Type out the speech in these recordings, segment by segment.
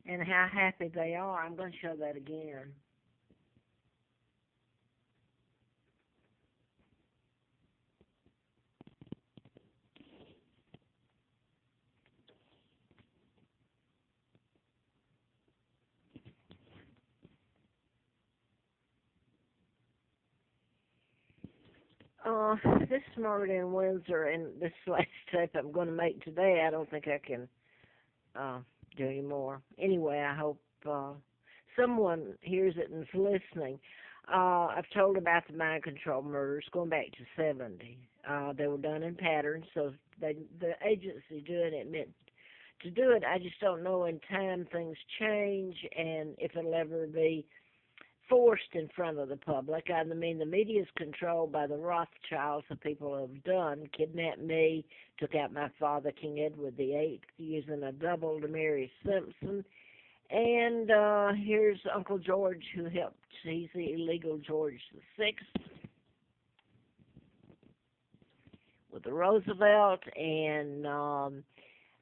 and how happy they are. I'm going to show that again. Uh, this is Margaret in Windsor, and this last tape I'm going to make today, I don't think I can uh, do anymore. Anyway, I hope someone hears it and is listening. I've told about the mind control murders going back to 70. They were done in patterns, so the agency doing it meant to do it. I just don't know in time things change and if it'll ever be forced in front of the public. I mean, the media is controlled by the Rothschilds, the people who have done, kidnapped me, took out my father, King Edward VIII, using a double to Mary Simpson. And here's Uncle George who helped. He's the illegal George VI with the Roosevelt, and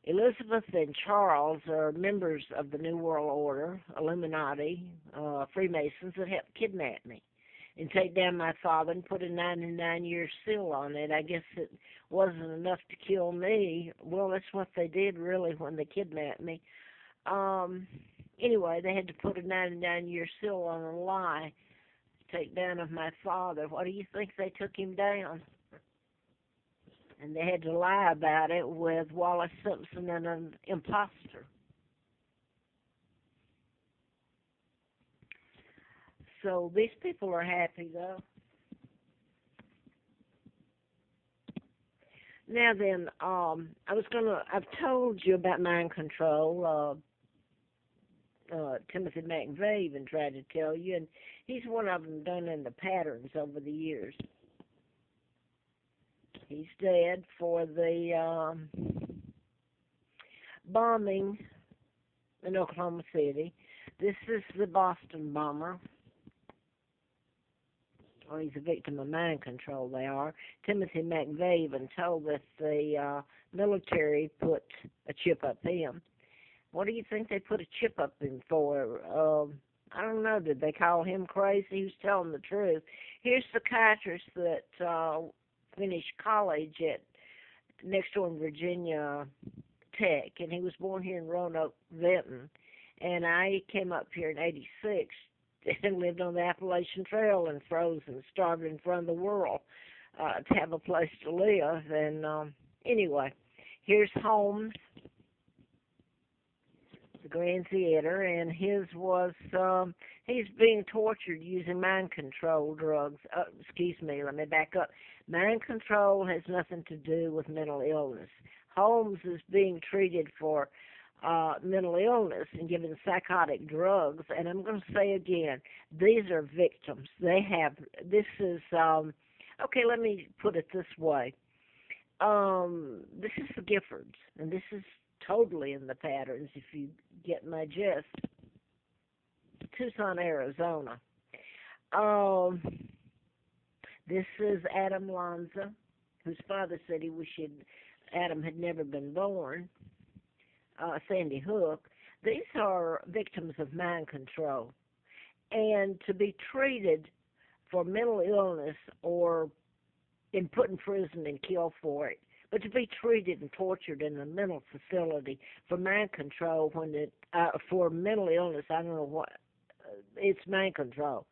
Elizabeth and Charles are members of the New World Order, Illuminati, Freemasons that helped kidnap me and take down my father and put a 99-year seal on it. I guess it wasn't enough to kill me. Well, that's what they did, really, when they kidnapped me. Anyway, they had to put a 99-year seal on a lie, take down of my father. What do you think they took him down? And they had to lie about it with Wallace Simpson and an imposter. So these people are happy, though. Now then, I've told you about mind control. Timothy McVeigh even tried to tell you, and he's one of them done in the patterns over the years. He's dead for the bombing in Oklahoma City. This is the Boston bomber. Well, he's a victim of mind control, they are. Timothy McVeigh even told that the military put a chip up him. What do you think they put a chip up him for? I don't know. Did they call him crazy? He was telling the truth. Here's a psychiatrist that finished college at next door in Virginia Tech, and he was born here in Roanoke, Vinton. And I came up here in '86 and lived on the Appalachian Trail and froze and starved in front of the world to have a place to live. And anyway, here's Holmes, the Grand Theater, and he's being tortured using mind control drugs. Excuse me, let me back up. Mind control has nothing to do with mental illness. Holmes is being treated for mental illness and given psychotic drugs, and I'm going to say again, these are victims. This is, okay, let me put it this way. This is the Giffords, and this is totally in the patterns, if you get my gist. Tucson, Arizona. This is Adam Lanza, whose father said he wished Adam had never been born. Sandy Hook. These are victims of mind control. And to be treated for mental illness or been put in prison and killed for it, but to be treated and tortured in a mental facility for mind control for mental illness, I don't know what, it's mind control.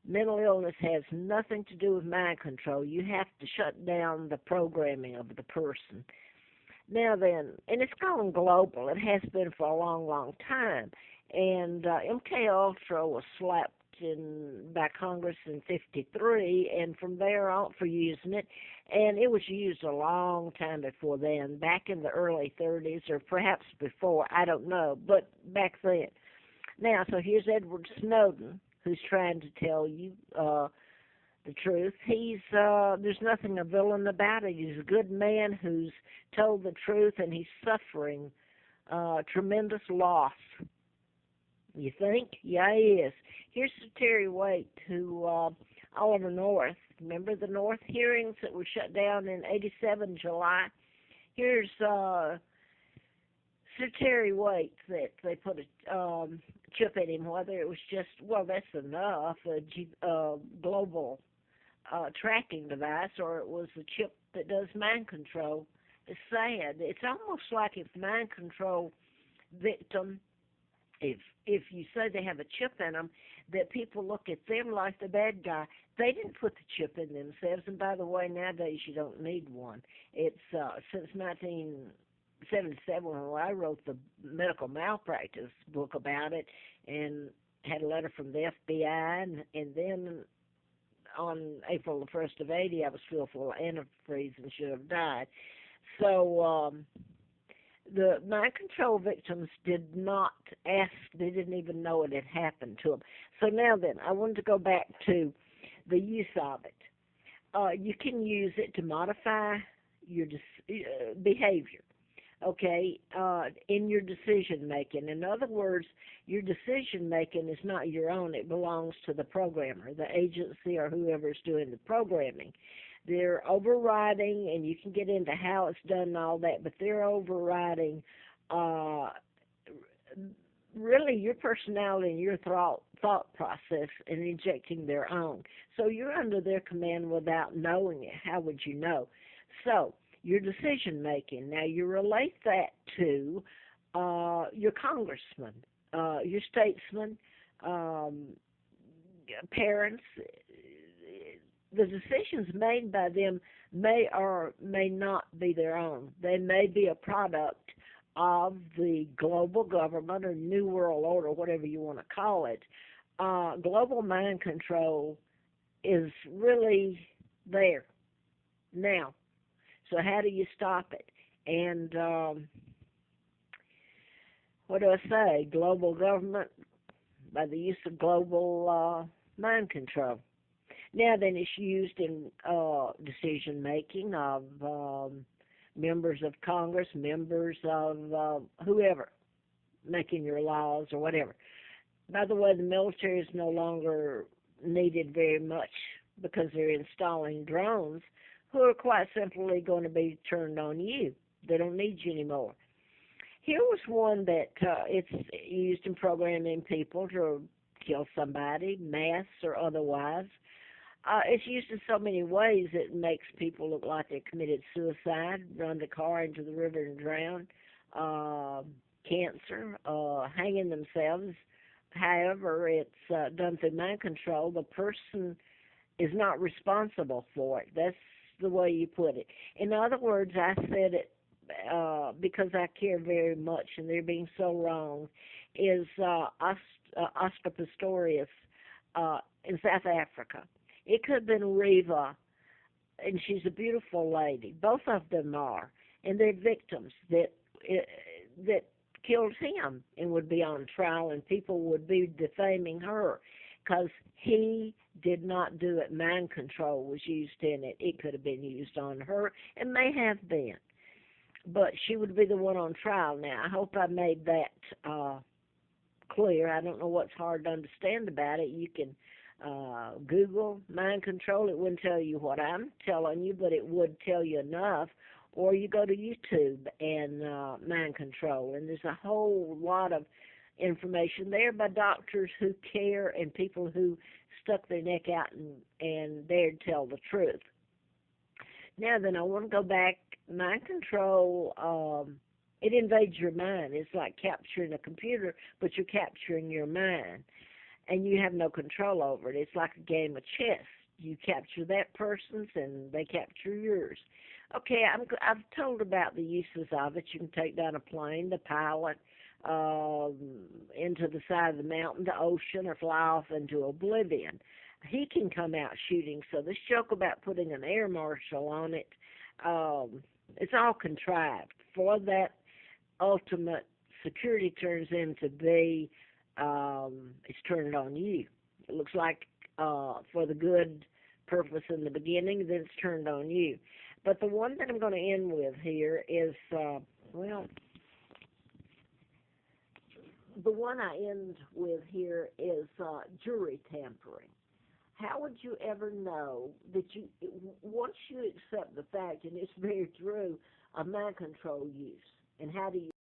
Mental illness has nothing to do with mind control. You have to shut down the programming of the person. Now then, and it's gone global. It has been for a long, long time. And MK Ultra was slapped by Congress in '53, and from there on for using it. And it was used a long time before then, back in the early '30s, or perhaps before, I don't know, but back then. Now, so here's Edward Snowden, who's trying to tell you the truth. There's nothing a villain about it. He's a good man who's told the truth, and he's suffering tremendous loss. You think? Yeah, he is. Here's Terry Waite, who Oliver North. Remember the North hearings that were shut down in '87 July? Here's Sir Terry Waits, that they put a chip in him, whether it was just, well, that's enough, a global tracking device, or it was a chip that does mind control. It's sad. It's almost like if mind control victim, if you say they have a chip in them, that people look at them like the bad guy. They didn't put the chip in themselves, and by the way, nowadays you don't need one. It's since 1977 when I wrote the medical malpractice book about it, and had a letter from the FBI, and then on April the 1st of 80, I was still full of antifreeze and should have died. So the mind control victims did not ask, they didn't even know it had happened to them. So now then, I wanted to go back to the use of it. You can use it to modify your behavior, okay, in your decision making. In other words, your decision making is not your own. It belongs to the programmer, the agency, or whoever's doing the programming. They're overriding, and you can get into how it's done and all that, but they're overriding really your personality and your thought process and injecting their own. So you're under their command without knowing it. How would you know? So your decision making. Now you relate that to your congressman, your statesman, parents. The decisions made by them may or may not be their own. They may be a product of the global government or New World Order, whatever you want to call it. Global mind control is really there now. So how do you stop it? And what do I say? Global government by the use of global mind control. Now then, it's used in decision making of members of Congress, members of whoever, making your laws or whatever. By the way, the military is no longer needed very much because they're installing drones who are quite simply going to be turned on you. They don't need you anymore. Here was one that it's used in programming people to kill somebody, mass or otherwise. It's used in so many ways it makes people look like they committed suicide, run the car into the river and drown, cancer, hanging themselves. However, it's done through mind control. The person is not responsible for it. That's the way you put it. In other words, I said it because I care very much, and they're being so wrong, is Oscar Pistorius in South Africa. It could have been Reva, and she's a beautiful lady. Both of them are, and they're victims that killed him and would be on trial, and people would be defaming her because he did not do it. Mind control was used in it. It could have been used on her, and may have been, but she would be the one on trial. Now, I hope I made that clear. I don't know what's hard to understand about it. You can Google mind control. It wouldn't tell you what I'm telling you, but it would tell you enough. Or you go to YouTube and mind control, and there's a whole lot of information there by doctors who care and people who stuck their neck out and dared tell the truth. Now then, I want to go back. Mind control, it invades your mind. It's like capturing a computer, but you're capturing your mind, and you have no control over it. It's like a game of chess. You capture that person's, and they capture yours. Okay, I've told about the uses of it. You can take down a plane, the pilot, into the side of the mountain, the ocean, or fly off into oblivion. He can come out shooting. So this joke about putting an air marshal on it, it's all contrived. For that ultimate security turns into be, it's turned on you. It looks like for the good purpose in the beginning, then it's turned on you. But the one that I'm going to end with here is, the one I end with here is jury tampering. How would you ever know that once you accept the fact, and it's very true, of mind control use, and how do you